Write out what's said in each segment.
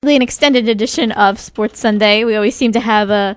an extended edition of Sports Sunday. We always seem to have a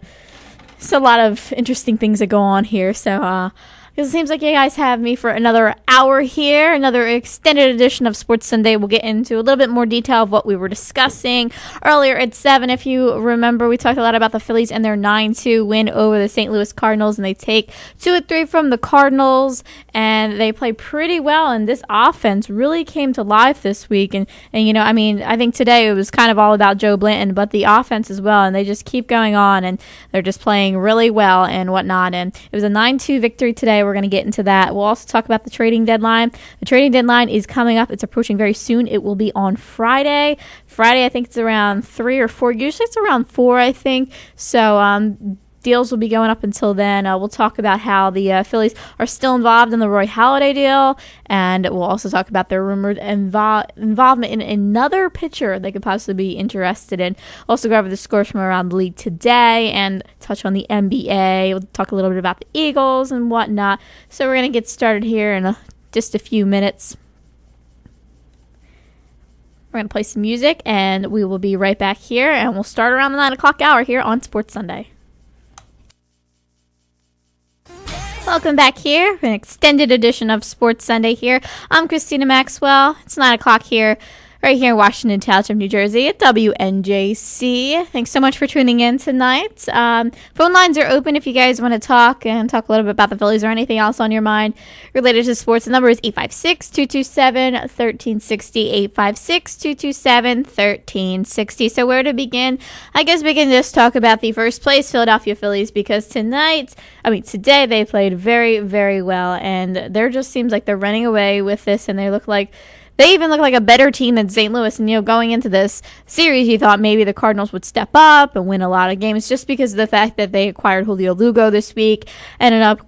lot of interesting things that go on here. So it seems like you guys have me for another hour here, another extended edition of Sports Sunday. We'll get into a little bit more detail of what we were discussing earlier at 7. If you remember, we talked a lot about the Phillies and their 9-2 win over the St. Louis Cardinals, and they take 2 of 3 from the Cardinals, and they play pretty well, and this offense really came to life this week. And I think today it was kind of all about Joe Blanton, but the offense as well, and they just keep going on, and they're just playing really well and whatnot. And it was a 9-2 victory today. We're going to get into that. We'll also talk about the trading deadline. The trading deadline is coming up. It's approaching very soon. It will be on Friday. I think it's around 3 or 4. Usually it's around 4, I think. So deals will be going up until then. We'll talk about how the Phillies are still involved in the Roy Halladay deal, and we'll also talk about their rumored involvement in another pitcher they could possibly be interested in. Also go over the scores from around the league today and touch on the NBA. We'll talk a little bit about the Eagles and whatnot. So we're going to get started here in just a few minutes. We're going to play some music, and we will be right back here, and we'll start around the 9 o'clock hour here on Sports Sunday. Welcome back here for an extended edition of Sports Sunday here. I'm Christina Maxwell. It's 9 o'clock here, right here in Washington Township, New Jersey at WNJC. Thanks so much for tuning in tonight. Phone lines are open if you guys want to talk a little bit about the Phillies or anything else on your mind related to sports. The number is 856-227-1360, 856-227-1360. So where to begin? I guess we can just talk about the first place Philadelphia Phillies, because today they played very, very well, and there just seems like they're running away with this, and they even look like a better team than St. Louis. And, going into this series, you thought maybe the Cardinals would step up and win a lot of games just because of the fact that they acquired Julio Lugo this week, ended up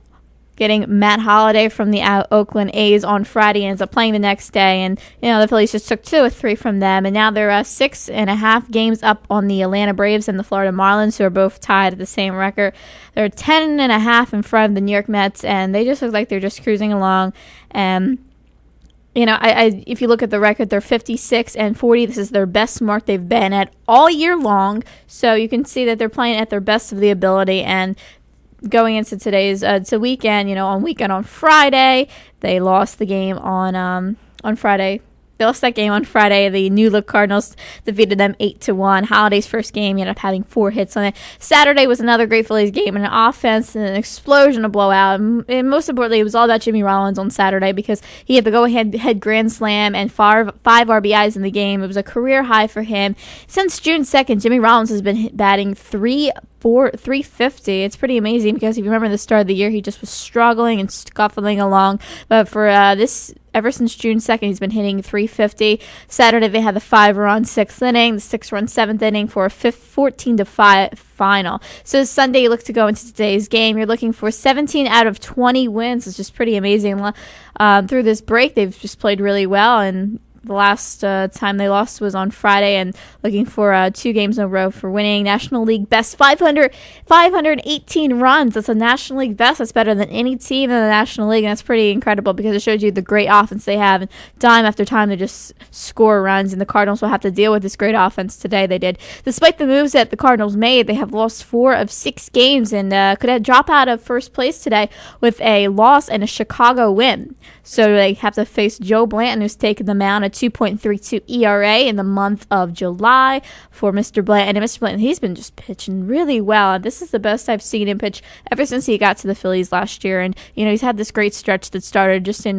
getting Matt Halladay from the Oakland A's on Friday, ends up playing the next day. And, the Phillies just took 2 of 3 from them. And now they're 6.5 games up on the Atlanta Braves and the Florida Marlins, who are both tied at the same record. They're 10.5 in front of the New York Mets, and they just look like they're just cruising along. And if you look at the record, they're 56-40. This is their best mark they've been at all year long. So you can see that they're playing at their best of the ability. And going into today's weekend, on Friday, they lost the game on Friday. They lost that game on Friday. The New Look Cardinals defeated them 8-1. Halladay's first game, he ended up having 4 hits on it. Saturday was another great Phillies game, and an offense and an explosion of blowout. And most importantly, it was all about Jimmy Rollins on Saturday, because he had the go-ahead grand slam and 5 RBIs in the game. It was a career high for him. Since June 2nd, Jimmy Rollins has been batting 350. It's pretty amazing, because if you remember the start of the year, he just was struggling and scuffling along. But for ever since June 2nd, he's been hitting 350. Saturday, they had the 5-run 6th inning, the 6-run 7th inning for a 14-5 final. So Sunday, you look to go into today's game. You're looking for 17 out of 20 wins. It's just pretty amazing. Through this break, they've just played really well, and the last time they lost was on Friday, and looking for 2 games in a row for winning National League best 518 runs. That's a National League best. That's better than any team in the National League, and that's pretty incredible, because it shows you the great offense they have, and time after time they just score runs, and the Cardinals will have to deal with this great offense today. They did. Despite the moves that the Cardinals made, they have lost 4 of 6 games, and could have dropped out of first place today with a loss and a Chicago win. So they have to face Joe Blanton, who's taken the mound at 2.32 ERA in the month of July for Mr. Blanton. And Mr. Blanton, he's been just pitching really well. And this is the best I've seen him pitch ever since he got to the Phillies last year. And, he's had this great stretch that started just in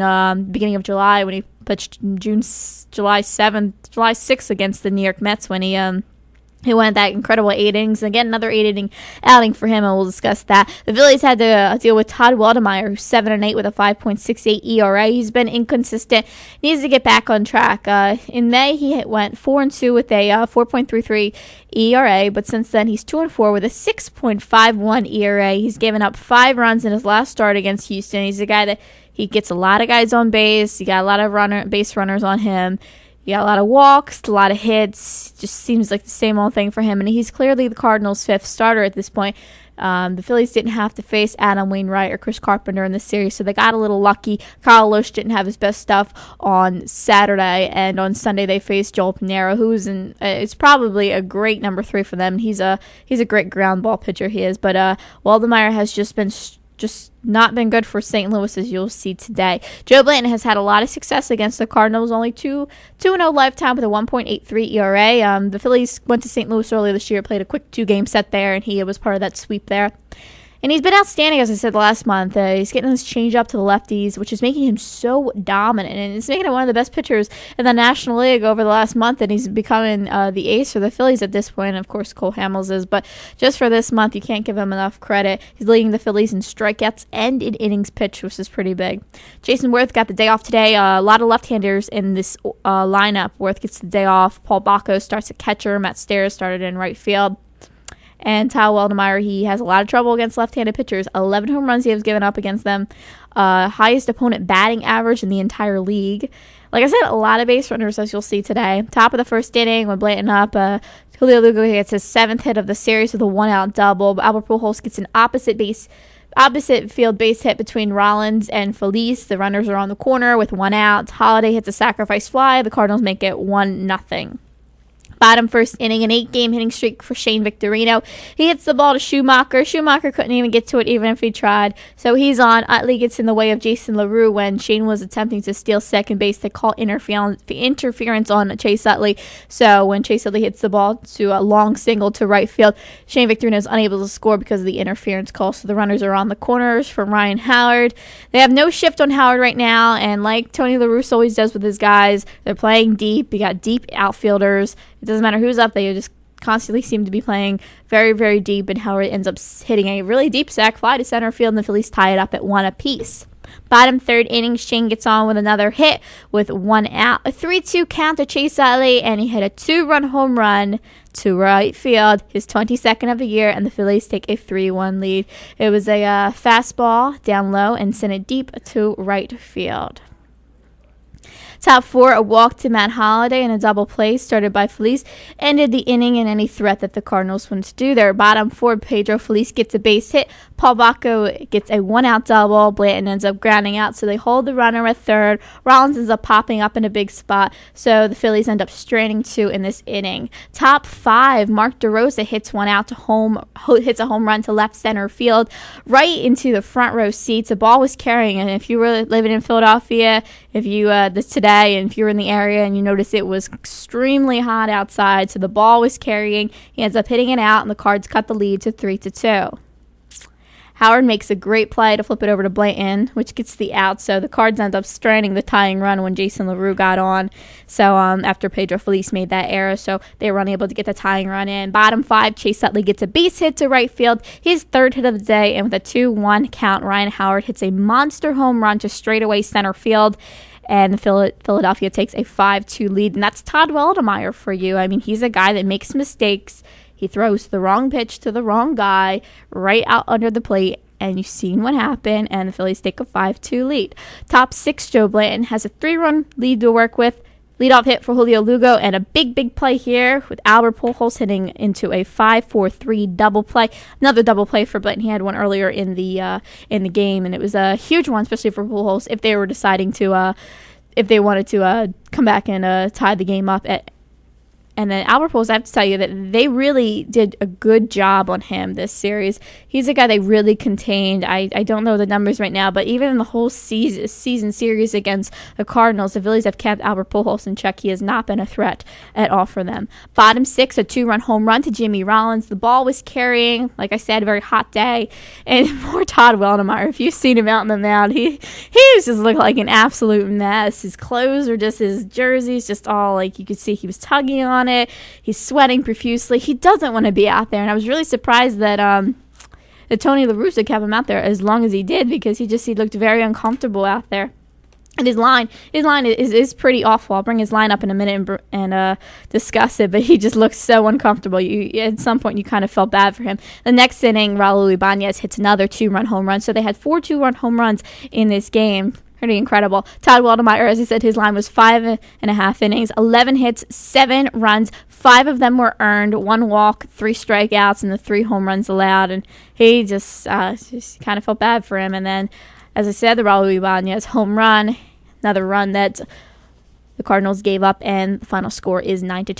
beginning of July, when he pitched July 6th against the New York Mets, when he went that incredible 8 innings. Again, another 8-inning outing for him, and we'll discuss that. The Phillies had to deal with Todd Weldemeyer, who's 7-8 with a 5.68 ERA. He's been inconsistent. Needs to get back on track. In May, he went 4-2 with a 4.33 ERA, but since then, he's 2-4 with a 6.51 ERA. He's given up 5 runs in his last start against Houston. He's a guy that he gets a lot of guys on base. He got a lot of base runners on him. He got a lot of walks, a lot of hits. Just seems like the same old thing for him. And he's clearly the Cardinals' 5th starter at this point. The Phillies didn't have to face Adam Wainwright or Chris Carpenter in the series, so they got a little lucky. Kyle Lohse didn't have his best stuff on Saturday, and on Sunday they faced Joel Pinheiro, who's it's probably a great number 3 for them. He's a great ground ball pitcher, he is, but Waldemeier has just not been good for St. Louis, as you'll see today. Joe Blanton has had a lot of success against the Cardinals, only 2-0 lifetime with a 1.83 ERA. The Phillies went to St. Louis earlier this year, played a quick 2-game set there, and he was part of that sweep there. And he's been outstanding, as I said last month. He's getting his changeup to the lefties, which is making him so dominant. And it's making him one of the best pitchers in the National League over the last month. And he's becoming the ace for the Phillies at this point. And of course, Cole Hamels is. But just for this month, you can't give him enough credit. He's leading the Phillies in strikeouts and in innings pitched, which is pretty big. Jason Worth got the day off today. A lot of left-handers in this lineup. Worth gets the day off. Paul Bacco starts at catcher. Matt Stairs started in right field. And Kyle Waldemeier, he has a lot of trouble against left-handed pitchers. 11 home runs he has given up against them. Highest opponent batting average in the entire league. Like I said, a lot of base runners, as you'll see today. Top of the first inning, when Blanton up, Julio Lugo gets his 7th hit of the series with a 1-out double. Albert Pujols gets an opposite field base hit between Rollins and Felice. The runners are on the corner with 1 out. Holiday hits a sacrifice fly. The Cardinals make it 1-0. Bottom first inning, an 8-game hitting streak for Shane Victorino. He hits the ball to Schumacher. Schumacher couldn't even get to it even if he tried. So he's on. Utley gets in the way of Jason LaRue when Shane was attempting to steal second base. They call interference on Chase Utley. So when Chase Utley hits the ball to a long single to right field, Shane Victorino is unable to score because of the interference call. So the runners are on the corners for Ryan Howard. They have no shift on Howard right now. And like Tony La Russa always does with his guys, they're playing deep. You got deep outfielders. It doesn't matter who's up, they just constantly seem to be playing very, very deep, and Howard ends up hitting a really deep sac fly to center field, and the Phillies tie it up at 1 apiece. Bottom third inning, Shane gets on with another hit with 1 out. A 3-2 count to Chase Utley, and he hit a 2-run home run to right field, his 22nd of the year, and the Phillies take a 3-1 lead. It was a fastball down low and sent it deep to right field. Top 4, a walk to Matt Holiday and a double play started by Felice ended the inning and any threat that the Cardinals wanted to do there. Bottom 4, Pedro Felice gets a base hit. Paul Bacco gets a 1-out double. Blanton ends up grounding out, so they hold the runner at third. Rollins ends up popping up in a big spot, so the Phillies end up straining 2 in this inning. Top 5, Mark DeRosa hits 1 out to hits a home run to left center field, right into the front row seats. The ball was carrying, and if you were living in Philadelphia, if you today, and if you're in the area and you notice it was extremely hot outside, so the ball was carrying, he ends up hitting it out, and the Cards cut the lead to 3-2. Howard makes a great play to flip it over to Blanton, which gets the out, so the Cards end up stranding the tying run when Jason LaRue got on. So after Pedro Felice made that error, so they were unable to get the tying run in. Bottom 5, Chase Utley gets a base hit to right field, his 3rd hit of the day, and with a 2-1 count, Ryan Howard hits a monster home run to straightaway center field. And the Philadelphia takes a 5-2 lead. And that's Todd Waldemeier for you. I mean, he's a guy that makes mistakes. He throws the wrong pitch to the wrong guy right out under the plate. And you've seen what happened. And the Phillies take a 5-2 lead. Top 6, Joe Blanton has a 3-run lead to work with. Leadoff hit for Julio Lugo, and a big play here with Albert Pujols hitting into a 5-4-3 double play. Another double play for Blanton. He had one earlier in the game, and it was a huge one, especially for Pujols if they were deciding to, if they wanted to come back and tie the game up at. And then Albert Pujols, I have to tell you that they really did a good job on him this series. He's a guy they really contained. I don't know the numbers right now, but even in the whole season series against the Cardinals, the Phillies have kept Albert Pujols in check. He has not been a threat at all for them. Bottom 6, a 2-run home run to Jimmy Rollins. The ball was carrying, like I said, a very hot day. And poor Todd Waldemeier, if you've seen him out in the mound, he was just looking like an absolute mess. His clothes were just, his jerseys just all, like, you could see he was tugging on it. He's sweating profusely. He doesn't want to be out there, and I was really surprised that Tony La Russa kept him out there as long as he did, because he looked very uncomfortable out there. And his line is pretty awful. I'll bring his line up in a minute and discuss it, but he just looks so uncomfortable. At some point, you kind of felt bad for him. The next inning, Raul Ibanez hits another 2-run home run, so they had 4 2-run home runs in this game. Pretty incredible. Todd Waldemeier, as I said, his line was 5.5 innings, 11 hits, 7 runs. 5 of them were earned, 1 walk, 3 strikeouts, and the 3 home runs allowed. And he just kind of felt bad for him. And then, as I said, the Raul Ibanez home run, another run that the Cardinals gave up, and the final score is 9-2.